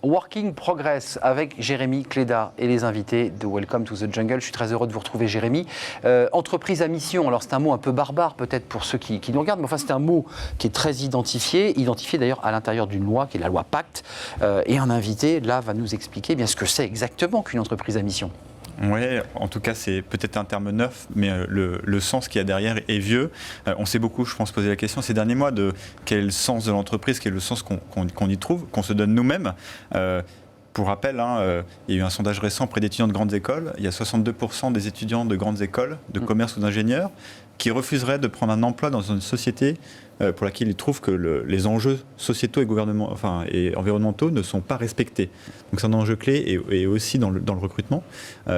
Working Progress avec Jérémy Cléda et les invités de Welcome to the Jungle. Je suis très heureux de vous retrouver, Jérémy. Entreprise à mission, alors c'est un mot un peu barbare peut-être pour ceux qui nous regardent, mais enfin c'est un mot qui est très identifié d'ailleurs à l'intérieur d'une loi qui est la loi Pacte. Et un invité, là, va nous expliquer bien ce que c'est exactement qu'une entreprise à mission. Oui, en tout cas, c'est peut-être un terme neuf, mais le sens qu'il y a derrière est vieux. On s'est beaucoup, je pense, posé la question ces derniers mois de quel est le sens de l'entreprise, quel est le sens qu'on y trouve, qu'on se donne nous-mêmes. Pour rappel, il y a eu un sondage récent auprès d'étudiants de grandes écoles. Il y a 62% des étudiants de grandes écoles, de commerce ou d'ingénieurs, qui refuseraient de prendre un emploi dans une société pour laquelle ils trouvent que les enjeux sociétaux et environnementaux ne sont pas respectés. Donc c'est un enjeu clé et aussi dans le recrutement.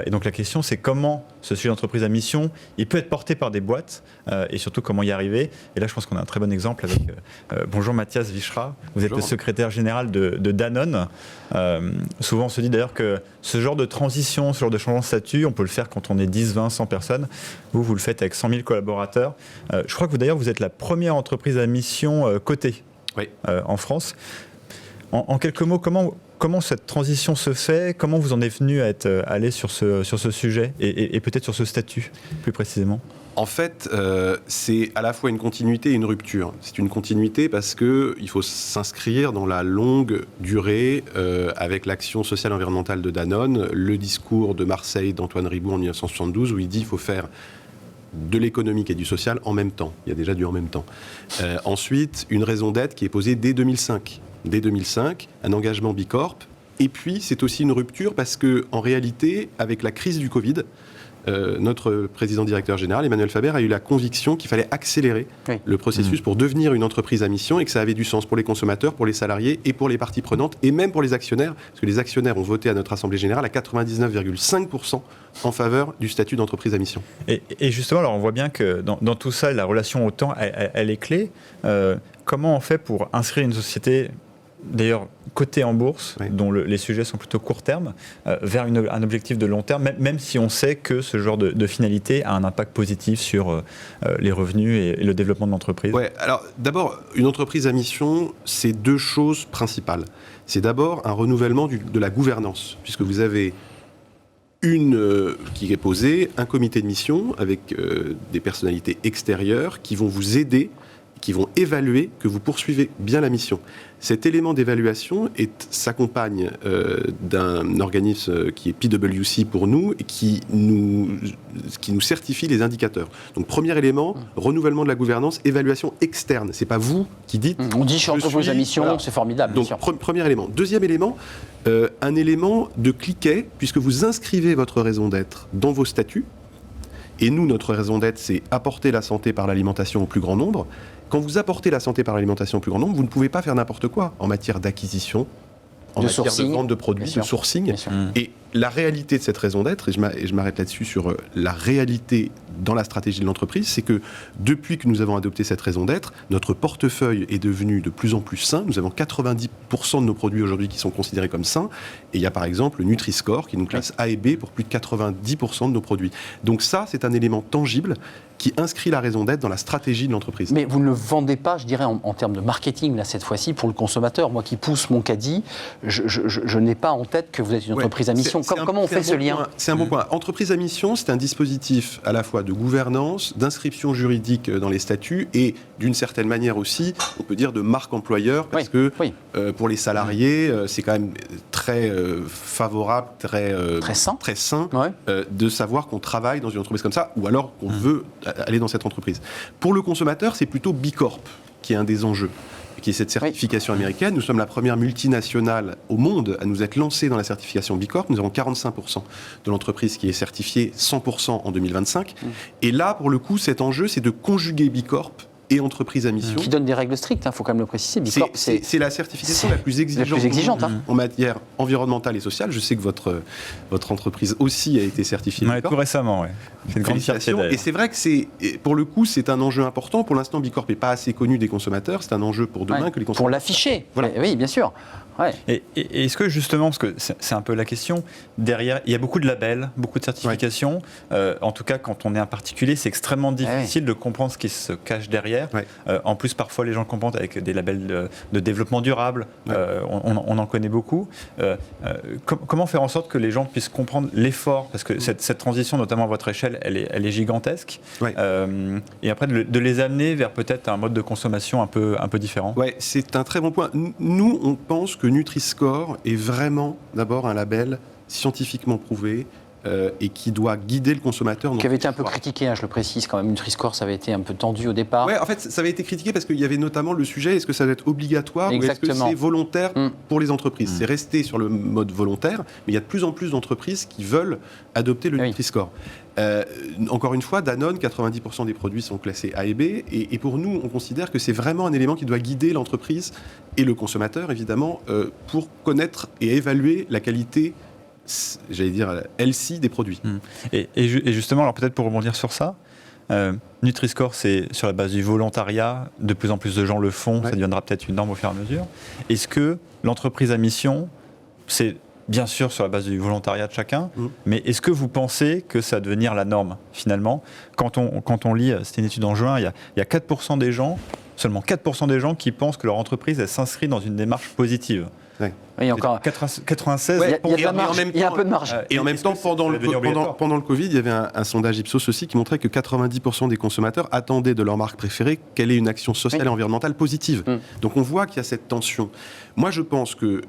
Et donc la question, c'est comment ce sujet d'entreprise à mission, il peut être porté par des boîtes et surtout comment y arriver. Et là, je pense qu'on a un très bon exemple avec bonjour Mathias Vichra, vous êtes le secrétaire général de Danone. Souvent, on se dit d'ailleurs que ce genre de transition, ce genre de changement de statut, on peut le faire quand on est 10, 20, 100 personnes. Vous le faites avec 100 000 collaborateurs. Je crois que d'ailleurs, vous êtes la première entreprise à mission cotée en France. En quelques mots, comment cette transition se fait? Comment vous en êtes venu à être allé sur ce sujet et peut-être sur ce statut plus précisément? En fait, c'est à la fois une continuité et une rupture. C'est une continuité parce qu'il faut s'inscrire dans la longue durée avec l'action sociale et environnementale de Danone, le discours de Marseille d'Antoine Riboud en 1972 où il dit qu'il faut faire de l'économique et du social en même temps. Il y a déjà du en même temps. Ensuite, une raison d'être qui est posée dès 2005. Dès 2005, un engagement Bicorp. Et puis, c'est aussi une rupture parce qu'en réalité, avec la crise du Covid, notre président-directeur général, Emmanuel Faber, a eu la conviction qu'il fallait accélérer le processus pour devenir une entreprise à mission et que ça avait du sens pour les consommateurs, pour les salariés et pour les parties prenantes et même pour les actionnaires, parce que les actionnaires ont voté à notre Assemblée Générale à 99,5% en faveur du statut d'entreprise à mission. Et justement, alors on voit bien que dans tout ça, la relation au temps, elle est clé. Comment on fait pour inscrire une société d'ailleurs cotée en bourse, dont les sujets sont plutôt court terme, vers un objectif de long terme, même si on sait que ce genre de finalité a un impact positif sur les revenus et le développement de l'entreprise? Alors d'abord, une entreprise à mission, c'est deux choses principales. C'est d'abord un renouvellement de la gouvernance, puisque vous avez qui est posée, un comité de mission avec des personnalités extérieures qui vont vous aider, qui vont évaluer que vous poursuivez bien la mission. Cet élément d'évaluation s'accompagne d'un organisme qui est PwC pour nous et qui nous certifie les indicateurs. Donc premier élément, renouvellement de la gouvernance, évaluation externe. C'est pas vous qui dites. On dit je suis entreprise à mission, voilà. C'est formidable. Donc premier élément. Deuxième élément, un élément de cliquet, puisque vous inscrivez votre raison d'être dans vos statuts. Et nous, notre raison d'être, c'est apporter la santé par l'alimentation au plus grand nombre. Quand vous apportez la santé par l'alimentation au plus grand nombre, vous ne pouvez pas faire n'importe quoi en matière d'acquisition, en matière de vente de produits, de sourcing. Et la réalité de cette raison d'être, et je m'arrête là-dessus sur la réalité dans la stratégie de l'entreprise, c'est que depuis que nous avons adopté cette raison d'être, notre portefeuille est devenu de plus en plus sain. Nous avons 90% de nos produits aujourd'hui qui sont considérés comme sains. Et il y a par exemple le Nutri-Score qui nous classe A et B pour plus de 90% de nos produits. Donc ça, c'est un élément tangible qui inscrit la raison d'être dans la stratégie de l'entreprise. Mais vous ne le vendez pas, je dirais, en termes de marketing, là, cette fois-ci, pour le consommateur. Moi qui pousse mon caddie, je n'ai pas en tête que vous êtes une entreprise à mission. Comment on fait ce lien? C'est un bon point. Entreprise à mission, c'est un dispositif à la fois de gouvernance, d'inscription juridique dans les statuts et d'une certaine manière aussi, on peut dire, de marque employeur, parce que pour les salariés, c'est quand même très favorable, très sain de savoir qu'on travaille dans une entreprise comme ça, ou alors qu'on veut aller dans cette entreprise. Pour le consommateur, c'est plutôt Bicorp qui est un des enjeux, qui est cette certification américaine. Nous sommes la première multinationale au monde à nous être lancée dans la certification Bicorp. Nous avons 45% de l'entreprise qui est certifiée 100% en 2025. Et là, pour le coup, cet enjeu, c'est de conjuguer Bicorp et entreprise à mission. Qui donne des règles strictes, il faut quand même le préciser. Bicorp, c'est la certification la plus exigeante en matière environnementale et sociale. Je sais que votre entreprise aussi a été certifiée Bicorp. Tout récemment, c'est une grande fierté d'ailleurs. Et c'est vrai que pour le coup, c'est un enjeu important. Pour l'instant, Bicorp n'est pas assez connu des consommateurs. C'est un enjeu pour demain que les consommateurs... Pour l'afficher, oui, bien sûr. Ouais. Et est-ce que justement, parce que c'est un peu la question, derrière, il y a beaucoup de labels, beaucoup de certifications. En tout cas, quand on est un particulier, c'est extrêmement difficile de comprendre ce qui se cache derrière. En plus, parfois, les gens comportent avec des labels de développement durable. On en connaît beaucoup. Comment faire en sorte que les gens puissent comprendre l'effort, parce que cette transition, notamment à votre échelle, elle est gigantesque. Et après, de les amener vers peut-être un mode de consommation un peu différent. Ouais, c'est un très bon point. Nous, on pense que Nutri-Score est vraiment d'abord un label scientifiquement prouvé et qui doit guider le consommateur. Qui avait été un peu critiqué, je le précise quand même. Nutri-Score, ça avait été un peu tendu au départ. Ouais, en fait, ça avait été critiqué parce qu'il y avait notamment le sujet, est-ce que ça doit être obligatoire ou est-ce que c'est volontaire pour les entreprises C'est resté sur le mode volontaire, mais il y a de plus en plus d'entreprises qui veulent adopter le Nutri-Score. Encore une fois, Danone, 90% des produits sont classés A et B, et pour nous, on considère que c'est vraiment un élément qui doit guider l'entreprise et le consommateur, évidemment, pour connaître et évaluer la qualité, j'allais dire, healthy des produits. Et justement, alors peut-être pour rebondir sur ça, Nutri-Score, c'est sur la base du volontariat, de plus en plus de gens le font, ça deviendra peut-être une norme au fur et à mesure. Est-ce que l'entreprise à mission, c'est bien sûr sur la base du volontariat de chacun, mais est-ce que vous pensez que ça va devenir la norme finalement ? Quand on lit, c'était une étude en juin, il y a 4% des gens, seulement 4% des gens qui pensent que leur entreprise elle s'inscrit dans une démarche positive. Oui, encore 96. Il y a un peu de marge. Et en même temps, pendant le Covid, il y avait un sondage Ipsos aussi qui montrait que 90% des consommateurs attendaient de leur marque préférée qu'elle ait une action sociale et environnementale positive. Donc on voit qu'il y a cette tension. Moi, je pense que,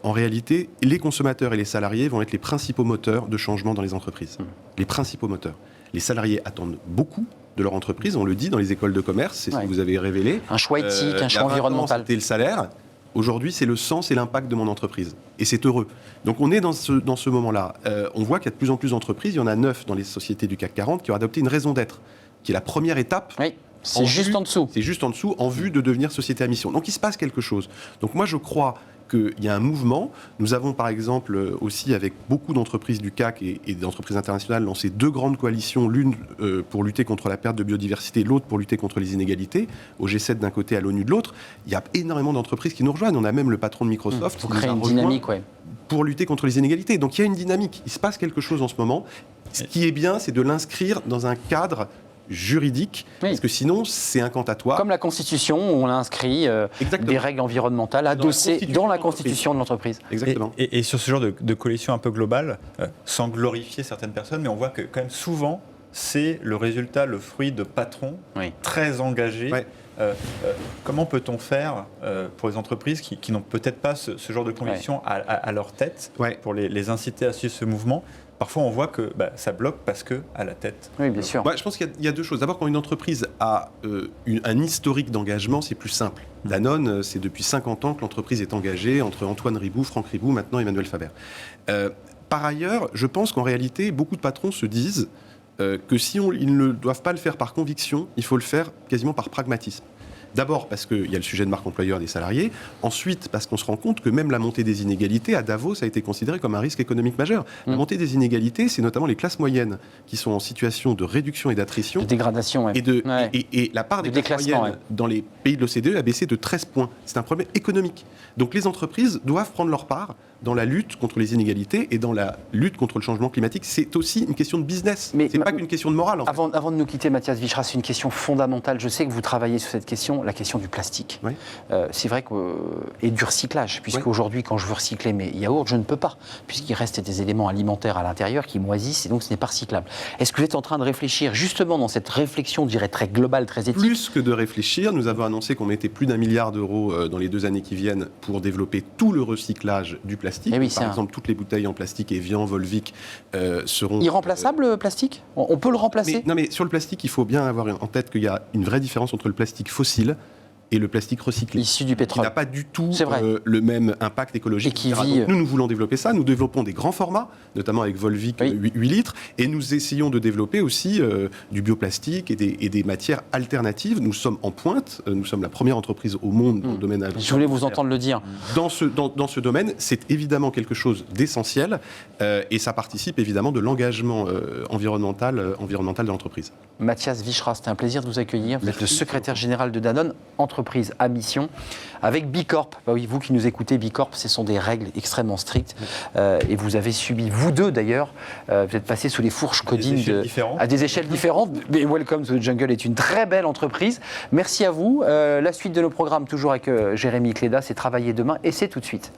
en réalité, les consommateurs et les salariés vont être les principaux moteurs de changement dans les entreprises. Les principaux moteurs. Les salariés attendent beaucoup de leur entreprise, on le dit dans les écoles de commerce, c'est ce que vous avez révélé. Un choix éthique, un choix environnemental. C'était le salaire. Aujourd'hui, c'est le sens et l'impact de mon entreprise. Et c'est heureux. Donc on est dans ce moment-là. On voit qu'il y a de plus en plus d'entreprises, il y en a 9 dans les sociétés du CAC 40 qui ont adopté une raison d'être, qui est la première étape. Oui, c'est juste en dessous. C'est juste en dessous, en vue de devenir société à mission. Donc il se passe quelque chose. Donc moi je crois qu'il y a un mouvement. Nous avons par exemple aussi avec beaucoup d'entreprises du CAC et d'entreprises internationales lancé 2 grandes coalitions, l'une pour lutter contre la perte de biodiversité, l'autre pour lutter contre les inégalités, au G7 d'un côté, à l'ONU de l'autre. Il y a énormément d'entreprises qui nous rejoignent. On a même le patron de Microsoft pour créer une dynamique, pour lutter contre les inégalités. Donc il y a une dynamique, il se passe quelque chose en ce moment. Ce qui est bien, c'est de l'inscrire dans un cadre juridique, parce que sinon c'est incantatoire. Comme la Constitution, on a inscrit des règles environnementales adossées dans la Constitution de l'entreprise. Exactement. Et sur ce genre de coalition un peu globale, sans glorifier certaines personnes, mais on voit que quand même souvent, c'est le résultat, le fruit de patrons très engagés. Comment peut-on faire pour les entreprises qui n'ont peut-être pas ce genre de conviction à leur tête, pour les inciter à suivre ce mouvement ? Parfois, on voit que ça bloque parce qu'à la tête. Oui, bien sûr. Je pense qu'il y a 2 choses. D'abord, quand une entreprise a un historique d'engagement, c'est plus simple. Danone, c'est depuis 50 ans que l'entreprise est engagée entre Antoine Riboud, Franck Riboud, maintenant Emmanuel Faber. Par ailleurs, je pense qu'en réalité, beaucoup de patrons se disent que si ils ne doivent pas le faire par conviction, il faut le faire quasiment par pragmatisme. D'abord parce qu'il y a le sujet de marque employeur des salariés. Ensuite, parce qu'on se rend compte que même la montée des inégalités, à Davos, a été considérée comme un risque économique majeur. La montée des inégalités, c'est notamment les classes moyennes qui sont en situation de réduction et d'attrition. De dégradation, et la part des classes moyennes dans les pays de l'OCDE a baissé de 13 points. C'est un problème économique. Donc les entreprises doivent prendre leur part dans la lutte contre les inégalités et dans la lutte contre le changement climatique. C'est aussi une question de business. C'est pas qu'une question de morale. En fait. Avant de nous quitter, Mathias Wichras, c'est une question fondamentale. Je sais que vous travaillez sur cette question, la question du plastique. C'est vrai et du recyclage, puisqu'aujourd'hui, quand je veux recycler mes yaourts, je ne peux pas, puisqu'il reste des éléments alimentaires à l'intérieur qui moisissent et donc ce n'est pas recyclable. Est-ce que vous êtes en train de réfléchir justement dans cette réflexion, je dirais, très globale, très éthique ? Plus que de réfléchir, nous avons annoncé qu'on mettait plus d'1 milliard d'euros dans les 2 années qui viennent pour développer tout le recyclage du plastique. Par exemple, toutes les bouteilles en plastique Evian, Volvic seront... Irremplaçable, le plastique ? On peut le remplacer ? Mais sur le plastique, il faut bien avoir en tête qu'il y a une vraie différence entre le plastique fossile et le plastique recyclé. Issu du pétrole. Qui n'a pas du tout le même impact écologique. Et qui vit... Donc, nous voulons développer ça. Nous développons des grands formats, notamment avec Volvic 8 litres. Et nous essayons de développer aussi du bioplastique et des matières alternatives. Nous sommes en pointe. Nous sommes la première entreprise au monde dans le domaine agricole. Je voulais vous entendre le dire. Dans ce domaine, c'est évidemment quelque chose d'essentiel. Et ça participe évidemment de l'engagement environnemental de l'entreprise. Mathias Wichras, c'était un plaisir de vous accueillir. Vous êtes le secrétaire général de Danone, entreprise entreprise à mission avec Bicorp. Bah oui, vous qui nous écoutez, Bicorp, ce sont des règles extrêmement strictes. Et vous avez subi, vous deux d'ailleurs, vous êtes passés sous les fourches codines à des échelles différentes. Mais Welcome to the Jungle est une très belle entreprise. Merci à vous. La suite de nos programmes, toujours avec Jérémy Cléda, c'est Travailler demain et c'est tout de suite.